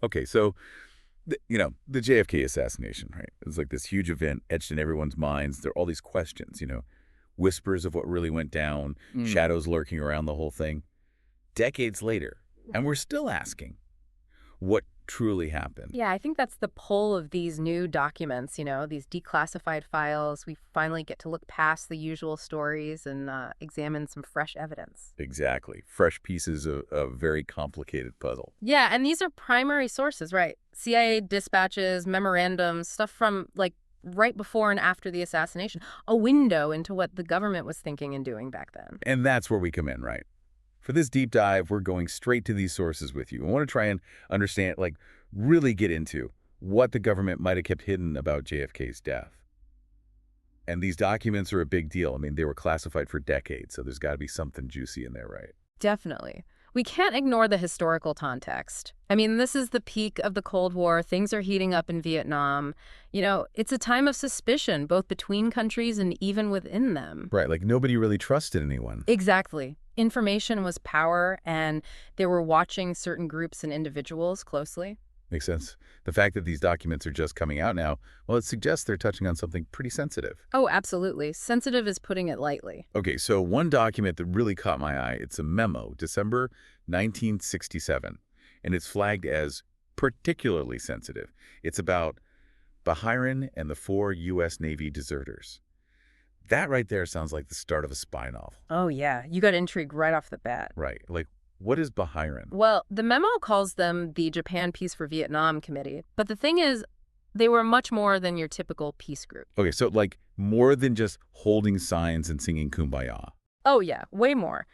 Okay, so the JFK assassination, right? It's like this huge event etched in everyone's minds. There are all these questions, whispers of what really went down, Mm. shadows lurking around the whole thing. Decades later, and we're still asking what truly happened. Yeah, I think that's the pull of these new documents, these declassified files. We finally get to look past the usual stories and examine some fresh evidence. Exactly. Fresh pieces of a very complicated puzzle. Yeah, and these are primary sources, right? CIA dispatches, memorandums, stuff from right before and after the assassination, a window into what the government was thinking and doing back then. And that's where we come in, right? For this deep dive, we're going straight to these sources with you. I want to try and understand, really get into what the government might have kept hidden about JFK's death. And these documents are a big deal. I mean, they were classified for decades, so there's got to be something juicy in there, right? Definitely. We can't ignore the historical context. I mean, this is the peak of the Cold War. Things are heating up in Vietnam. It's a time of suspicion, both between countries and even within them. Right, like nobody really trusted anyone. Exactly. Information was power, and they were watching certain groups and individuals closely. Makes sense. The fact that these documents are just coming out now, well, it suggests they're touching on something pretty sensitive. Oh, absolutely. Sensitive is putting it lightly. Okay, so one document that really caught my eye, it's a memo, December 1967, and it's flagged as particularly sensitive. It's about Bahrain and the 4 U.S. Navy deserters. That right there sounds like the start of a spy novel. Oh, yeah. You got intrigued right off the bat. Right. Like, what is Bahrain? Well, the memo calls them the Japan Peace for Vietnam Committee. But the thing is, they were much more than your typical peace group. Okay, so more than just holding signs and singing Kumbaya. Oh, yeah, way more.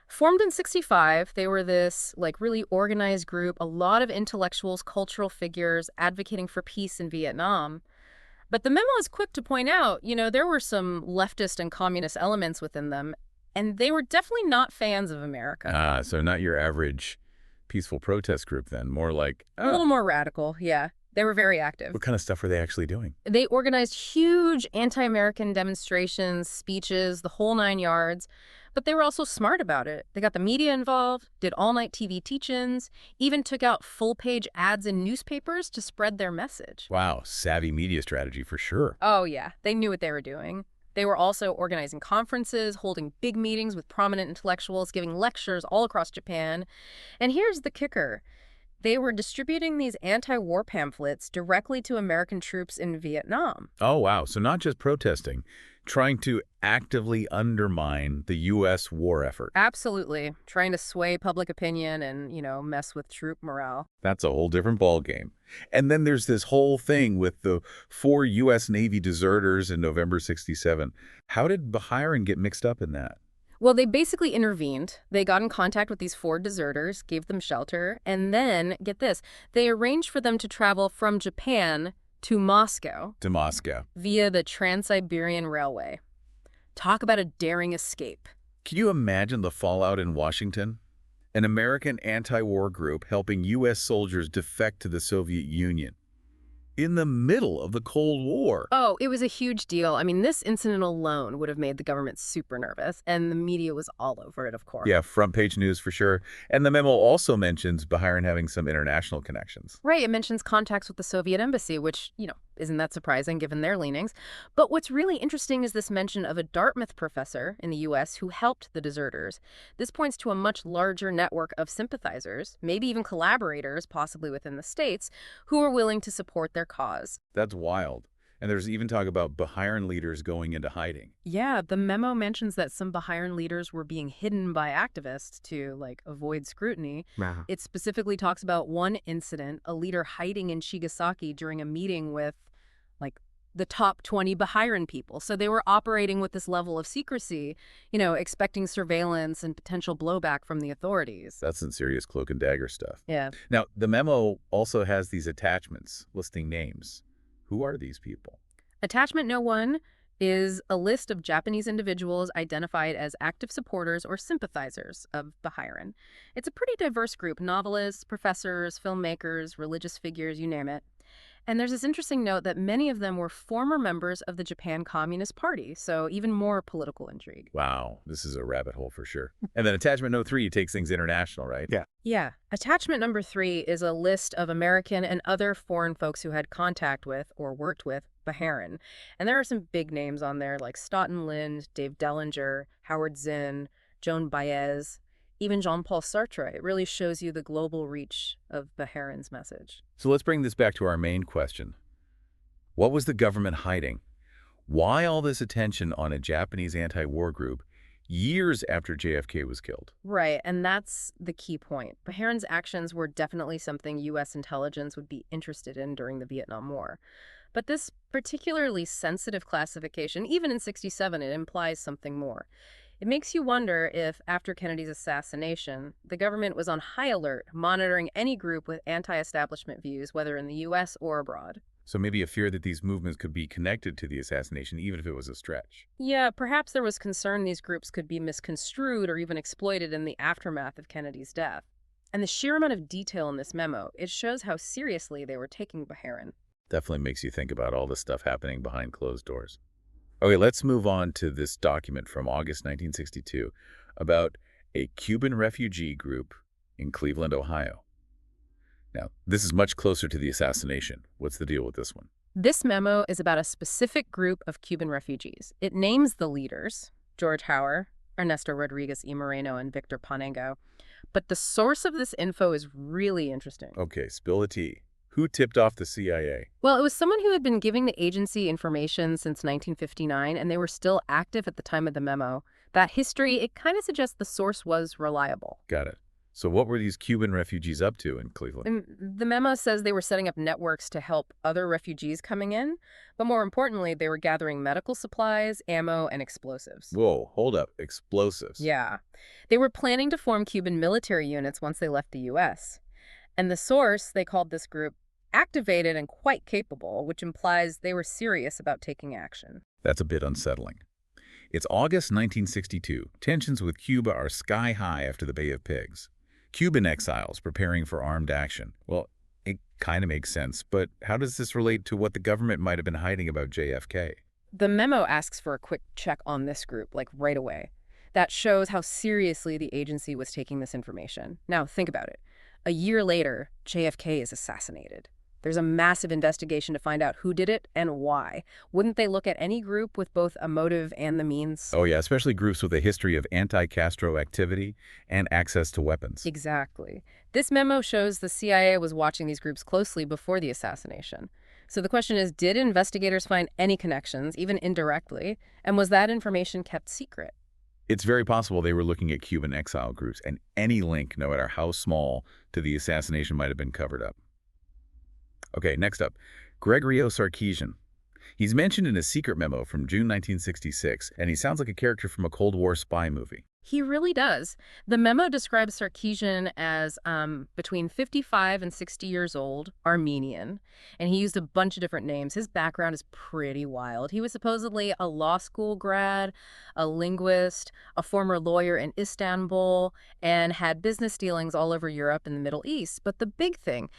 Formed in '65, they were this really organized group, a lot of intellectuals, cultural figures advocating for peace in Vietnam. But the memo is quick to point out, there were some leftist and communist elements within them, and they were definitely not fans of America. Ah, so not your average peaceful protest group then, more like, A little more radical, yeah. They were very active. what kind of stuff were they actually doing? They organized huge anti-American demonstrations, speeches, the whole 9 yards. But they were also smart about it. They got the media involved, did all-night TV teach-ins, even took out full-page ads in newspapers to spread their message. Wow, savvy media strategy for sure. Oh, yeah. They knew what they were doing. They were also organizing conferences, holding big meetings with prominent intellectuals, giving lectures all across Japan. And here's the kicker. They were distributing these anti-war pamphlets directly to American troops in Vietnam. Oh, wow. So not just protesting, trying to actively undermine the U.S. war effort. Absolutely. Trying to sway public opinion and, mess with troop morale. That's a whole different ballgame. And then there's this whole thing with the 4 U.S. Navy deserters in November '67. How did Bahrain get mixed up in that? Well, they basically intervened. They got in contact with these 4 deserters, gave them shelter, and then, get this, they arranged for them to travel from Japan to Moscow. To Moscow. Via the Trans-Siberian Railway. Talk about a daring escape. Can you imagine the fallout in Washington? An American anti-war group helping U.S. soldiers defect to the Soviet Union. In the middle of the Cold War. Oh, it was a huge deal. I mean, this incident alone would have made the government super nervous, and the media was all over it, of course. Yeah, front page news for sure. And the memo also mentions Bahrain having some international connections. Right, it mentions contacts with the Soviet embassy, which, isn't that surprising given their leanings. But what's really interesting is this mention of a Dartmouth professor in the U.S. who helped the deserters. This points to a much larger network of sympathizers, maybe even collaborators, possibly within the states, who are willing to support their cause. That's wild. And there's even talk about Bahrain leaders going into hiding. Yeah, the memo mentions that some Bahrain leaders were being hidden by activists to, avoid scrutiny. Wow. It specifically talks about one incident, a leader hiding in Chigasaki during a meeting with, the top 20 Bahrain people. So they were operating with this level of secrecy, expecting surveillance and potential blowback from the authorities. That's some serious cloak and dagger stuff. Yeah. Now, the memo also has these attachments listing names. Who are these people? Attachment No. 1 is a list of Japanese individuals identified as active supporters or sympathizers of Bahrain. It's a pretty diverse group: novelists, professors, filmmakers, religious figures, you name it. And there's this interesting note that many of them were former members of the Japan Communist Party, so even more political intrigue. Wow, this is a rabbit hole for sure. And then attachment note 3 takes things international, right? Yeah. Yeah. Attachment number 3 is a list of American and other foreign folks who had contact with or worked with Bahrain. And there are some big names on there like Stoughton Lynd, Dave Dellinger, Howard Zinn, Joan Baez, even Jean-Paul Sartre. It really shows you the global reach of Bahrain's message. So let's bring this back to our main question. What was the government hiding? Why all this attention on a Japanese anti-war group years after JFK was killed? Right, and that's the key point. Bahrain's actions were definitely something U.S. intelligence would be interested in during the Vietnam War. But this particularly sensitive classification, even in '67, it implies something more. It makes you wonder if, after Kennedy's assassination, the government was on high alert, monitoring any group with anti-establishment views, whether in the U.S. or abroad. So maybe a fear that these movements could be connected to the assassination, even if it was a stretch. Yeah, perhaps there was concern these groups could be misconstrued or even exploited in the aftermath of Kennedy's death. And the sheer amount of detail in this memo, it shows how seriously they were taking Bahrain. Definitely makes you think about all the stuff happening behind closed doors. Okay, let's move on to this document from August 1962 about a Cuban refugee group in Cleveland, Ohio. Now, this is much closer to the assassination. What's the deal with this one? This memo is about a specific group of Cuban refugees. It names the leaders, George Hauer, Ernesto Rodriguez y Moreno, and Victor Panengo. But the source of this info is really interesting. Okay, spill the tea. Who tipped off the CIA? Well, it was someone who had been giving the agency information since 1959, and they were still active at the time of the memo. That history, it kind of suggests the source was reliable. Got it. So what were these Cuban refugees up to in Cleveland? And the memo says they were setting up networks to help other refugees coming in, but more importantly, they were gathering medical supplies, ammo, and explosives. Whoa, hold up. Explosives. Yeah. They were planning to form Cuban military units once they left the U.S. And the source, they called this group activated and quite capable, which implies they were serious about taking action. That's a bit unsettling. It's August 1962. Tensions with Cuba are sky high after the Bay of Pigs. Cuban exiles preparing for armed action. Well, it kind of makes sense, but how does this relate to what the government might have been hiding about JFK? The memo asks for a quick check on this group, like right away. That shows how seriously the agency was taking this information. Now, think about it. A year later, JFK is assassinated. There's a massive investigation to find out who did it and why. Wouldn't they look at any group with both a motive and the means? Oh yeah, especially groups with a history of anti-Castro activity and access to weapons. Exactly. This memo shows the CIA was watching these groups closely before the assassination. So the question is, did investigators find any connections, even indirectly? And was that information kept secret? It's very possible they were looking at Cuban exile groups, and any link, no matter how small, to the assassination might have been covered up. Okay, next up, Gregorio Sarkeesian. He's mentioned in a secret memo from June 1966, and he sounds like a character from a Cold War spy movie. He really does. The memo describes Sarkeesian as between 55 and 60 years old, Armenian, and he used a bunch of different names. His background is pretty wild. He was supposedly a law school grad, a linguist, a former lawyer in Istanbul, and had business dealings all over Europe and the Middle East. But the big thing,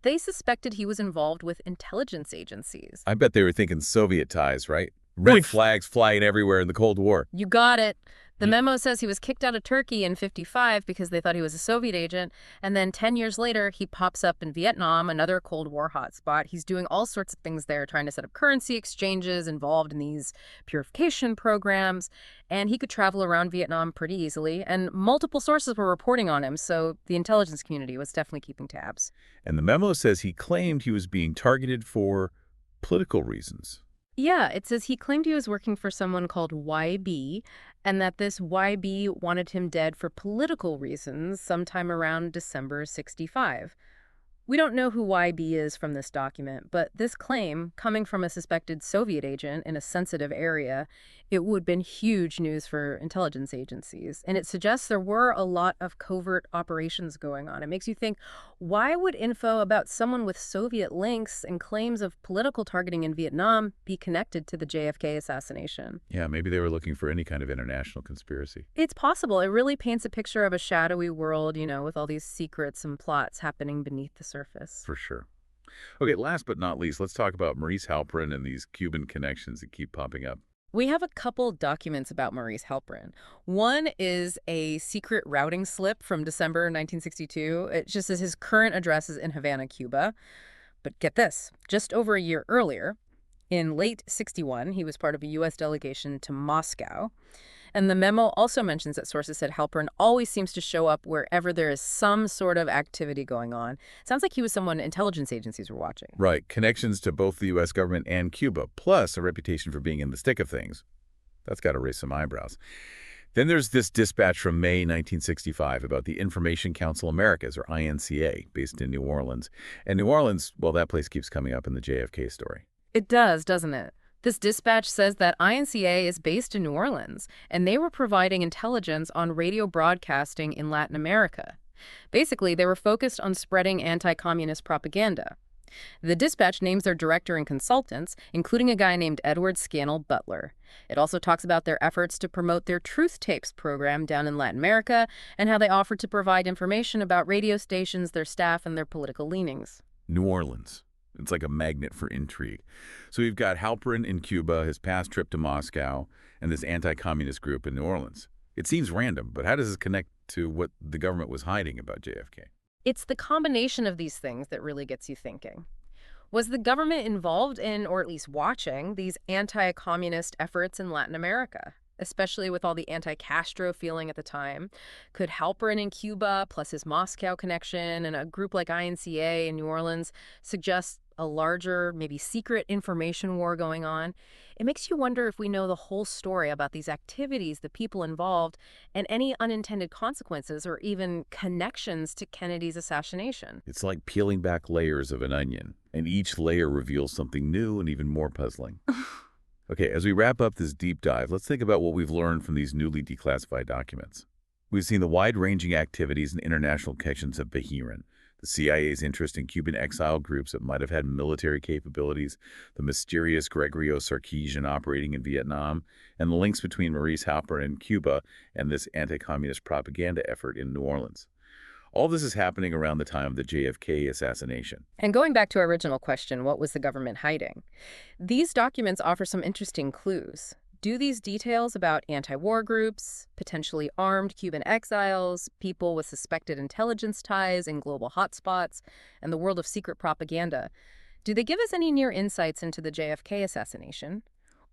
they suspected he was involved with intelligence agencies. I bet they were thinking Soviet ties, right? Red flags flying everywhere in the Cold War. You got it. The memo says he was kicked out of Turkey in '55 because they thought he was a Soviet agent, and then 10 years later, he pops up in Vietnam, another Cold War hotspot. He's doing all sorts of things there, trying to set up currency exchanges, involved in these purification programs, and he could travel around Vietnam pretty easily, and multiple sources were reporting on him, so the intelligence community was definitely keeping tabs. And the memo says he claimed he was being targeted for political reasons. Yeah, it says he claimed he was working for someone called YB, and that this YB wanted him dead for political reasons sometime around December '65. We don't know who YB is from this document, but this claim, coming from a suspected Soviet agent in a sensitive area, it would have been huge news for intelligence agencies. And it suggests there were a lot of covert operations going on. It makes you think, why would info about someone with Soviet links and claims of political targeting in Vietnam be connected to the JFK assassination? Yeah, maybe they were looking for any kind of international conspiracy. It's possible. It really paints a picture of a shadowy world, with all these secrets and plots happening beneath the surface. For sure. Okay, last but not least, let's talk about Maurice Halperin and these Cuban connections that keep popping up. We have a couple documents about Maurice Halperin. One is a secret routing slip from December 1962. It just says his current address is in Havana, Cuba. But get this, just over a year earlier, in late 61, he was part of a U.S. delegation to Moscow. And the memo also mentions that sources said Halperin always seems to show up wherever there is some sort of activity going on. Sounds like he was someone intelligence agencies were watching. Right, connections to both the U.S. government and Cuba, plus a reputation for being in the stick of things. That's got to raise some eyebrows. Then there's this dispatch from May 1965 about the Information Council Americas, or INCA, based in New Orleans. And New Orleans, well, that place keeps coming up in the JFK story. It does, doesn't it? This dispatch says that INCA is based in New Orleans, and they were providing intelligence on radio broadcasting in Latin America. Basically, they were focused on spreading anti-communist propaganda. The dispatch names their director and consultants, including a guy named Edward Scannell Butler. It also talks about their efforts to promote their Truth Tapes program down in Latin America and how they offered to provide information about radio stations, their staff, and their political leanings. New Orleans. It's like a magnet for intrigue. So we've got Halperin in Cuba, his past trip to Moscow, and this anti-communist group in New Orleans. It seems random, but how does this connect to what the government was hiding about JFK? It's the combination of these things that really gets you thinking. Was the government involved in, or at least watching, these anti-communist efforts in Latin America, especially with all the anti-Castro feeling at the time? Could Halperin in Cuba, plus his Moscow connection, and a group like INCA in New Orleans suggest a larger, maybe secret information war going on? It makes you wonder if we know the whole story about these activities, the people involved, and any unintended consequences or even connections to Kennedy's assassination. It's like peeling back layers of an onion, and each layer reveals something new and even more puzzling. Okay, as we wrap up this deep dive, let's think about what we've learned from these newly declassified documents. We've seen the wide-ranging activities and international connections of Bahrain, the CIA's interest in Cuban exile groups that might have had military capabilities, the mysterious Gregorio Sarkeesian operating in Vietnam, and the links between Maurice Halperin in Cuba and this anti-communist propaganda effort in New Orleans. All this is happening around the time of the JFK assassination. And going back to our original question, what was the government hiding? These documents offer some interesting clues. Do these details about anti-war groups, potentially armed Cuban exiles, people with suspected intelligence ties in global hotspots, and the world of secret propaganda, do they give us any near insights into the JFK assassination?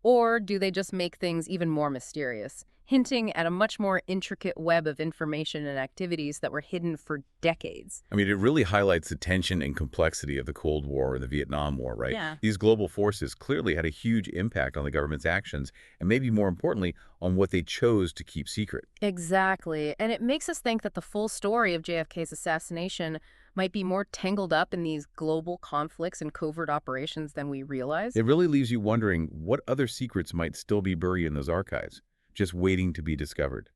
Or do they just make things even more mysterious, hinting at a much more intricate web of information and activities that were hidden for decades? I mean, it really highlights the tension and complexity of the Cold War and the Vietnam War, right? Yeah. These global forces clearly had a huge impact on the government's actions, and maybe more importantly, on what they chose to keep secret. Exactly. And it makes us think that the full story of JFK's assassination might be more tangled up in these global conflicts and covert operations than we realize. It really leaves you wondering what other secrets might still be buried in those archives, just waiting to be discovered.